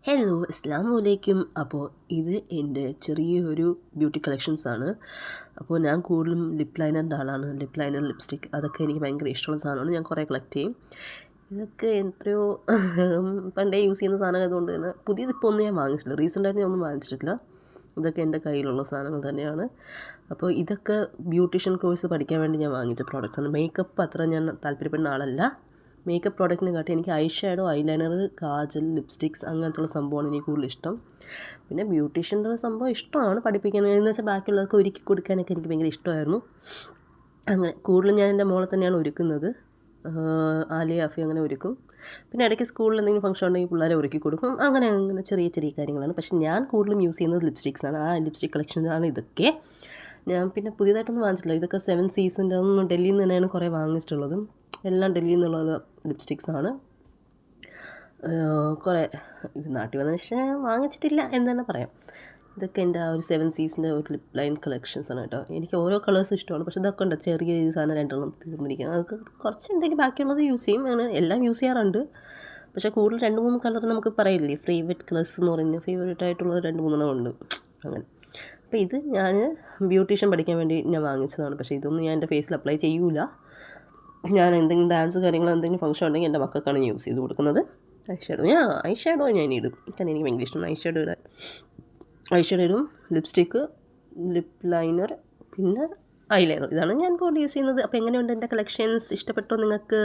Hello അസ്സലാമു അലൈക്കും. അപ്പോൾ ഇത് എൻ്റെ ചെറിയൊരു ബ്യൂട്ടി കളക്ഷൻസാണ്. അപ്പോൾ ഞാൻ കൂടുതലും ലിപ്പ് ലൈനറിൻ്റെ ആളാണ്. ലിപ്പ് ലൈനർ, ലിപ്സ്റ്റിക് അതൊക്കെ എനിക്ക് ഭയങ്കര ഇഷ്ടമുള്ള സാധനമാണ്. ഞാൻ കുറേ കളക്ട് ചെയ്യും. ഇതൊക്കെ എത്രയോ പണ്ടേ യൂസ് ചെയ്യുന്ന സാധനമായതുകൊണ്ട് തന്നെ പുതിയതിപ്പോൾ ഒന്നും ഞാൻ വാങ്ങിച്ചിട്ടില്ല. റീസെൻ്റായിട്ട് ഞാൻ ഒന്നും വാങ്ങിച്ചിട്ടില്ല. ഇതൊക്കെ എൻ്റെ കയ്യിലുള്ള സാധനങ്ങൾ തന്നെയാണ്. അപ്പോൾ ഇതൊക്കെ ബ്യൂട്ടീഷ്യൻ കോഴ്സ് പഠിക്കാൻ വേണ്ടി ഞാൻ വാങ്ങിച്ച പ്രോഡക്റ്റ്സാണ്. മേക്കപ്പ് അത്ര ഞാൻ താല്പര്യപ്പെടുന്ന ആളല്ല. മേക്കപ്പ് പ്രോഡക്റ്റിനെ കാട്ടി എനിക്ക് eye shadow, eyeliner, kajal, lipsticks അങ്ങനത്തുള്ള സംഭവമാണ് എനിക്ക് കൂടുതൽ ഇഷ്ടം. പിന്നെ ബ്യൂട്ടീഷ്യൻ്റെ സംഭവം ഇഷ്ടമാണ് പഠിപ്പിക്കാൻ. എന്ന് വെച്ചാൽ ബാക്കിയുള്ളവർക്ക് ഒരുക്കി കൊടുക്കാനൊക്കെ എനിക്ക് ഭയങ്കര ഇഷ്ടമായിരുന്നു. അങ്ങനെ കൂടുതലും ഞാൻ എൻ്റെ മോളെ തന്നെയാണ് ഒരുക്കുന്നത്. ആലിയ, അഫി അങ്ങനെ ഒരുക്കും. പിന്നെ ഇടയ്ക്ക് സ്കൂളിൽ എന്തെങ്കിലും ഫംഗ്ഷൻ ഉണ്ടെങ്കിൽ പിള്ളേരെ ഒരുക്കി കൊടുക്കും. അങ്ങനെ ചെറിയ ചെറിയ കാര്യങ്ങളാണ്. പക്ഷേ ഞാൻ കൂടുതലും യൂസ് ചെയ്യുന്നത് ലിപ്സ്റ്റിക്സാണ്. ആ ലിപ്സ്റ്റിക് കളക്ഷനാണ് ഇതൊക്കെ. ഞാൻ പിന്നെ പുതിയതായിട്ടൊന്നും വാങ്ങിച്ചിട്ടില്ല. ഇതൊക്കെ 7 സീസിൻ്റെ ഒന്നും ഡൽഹിയിൽ നിന്ന് തന്നെയാണ് കുറേ വാങ്ങിച്ചിട്ടുള്ളതും. എല്ലാം ഡൽഹിയിൽ നിന്നുള്ള ലിപ്സ്റ്റിക്സാണ്. കുറേ നാട്ടിൽ വന്നതിന് ശേഷം വാങ്ങിച്ചിട്ടില്ല എന്ന് തന്നെ പറയാം. ഇതൊക്കെ എൻ്റെ ആ ഒരു 7 സീസിൻ്റെ ഒരു ലിപ്പ് ലൈൻ കളക്ഷൻസാണ് കേട്ടോ. എനിക്ക് ഓരോ കളേഴ്സ് ഇഷ്ടമാണ്. പക്ഷേ ഇതൊക്കെ ഉണ്ട് ചെറിയ ഈ സാധനം 2 തീർന്നിരിക്കുന്നത്. അതൊക്കെ കുറച്ച് എന്തെങ്കിലും ബാക്കിയുള്ളത് യൂസ് ചെയ്യും. അങ്ങനെ എല്ലാം യൂസ് ചെയ്യാറുണ്ട്. പക്ഷേ കൂടുതൽ 2-3 കളർ നമുക്ക് പറയില്ലേ, ഫേവറേറ്റ് കളേഴ്സ് എന്ന് പറയുന്നത്. ഫേവറേറ്റ് ആയിട്ടുള്ളത് 2-3 ഉണ്ട് അങ്ങനെ. അപ്പോൾ ഇത് ഞാൻ ബ്യൂട്ടീഷ്യൻ പഠിക്കാൻ വേണ്ടി ഞാൻ വാങ്ങിച്ചതാണ്. പക്ഷേ ഇതൊന്നും ഞാൻ എൻ്റെ ഫേസിൽ അപ്ലൈ ചെയ്യൂല. ഞാൻ എന്തെങ്കിലും ഡാൻസ് കാര്യങ്ങളോ എന്തെങ്കിലും ഫംഗ്ഷൻ ഉണ്ടെങ്കിൽ എൻ്റെ മക്കൾക്കാണ് യൂസ് ചെയ്ത് കൊടുക്കുന്നത്. ഐ ഷാഡോ ഞാൻ ഇടും. കാരണം എനിക്ക് ഭയങ്കര ഇഷ്ടമാണ് ഐ ഷാഡോ ഇടാൻ. ഐ ഷാഡോ ഇടും, ലിപ്സ്റ്റിക്ക്, ലിപ്പ് ലൈനർ, പിന്നെ ഐലൈനർ. ഇതാണ് ഞാൻ കൂടുതൽ യൂസ് ചെയ്യുന്നത്. അപ്പോൾ എങ്ങനെയുണ്ട് എൻ്റെ കളക്ഷൻസ്? ഇഷ്ടപ്പെട്ടോ നിങ്ങൾക്ക്?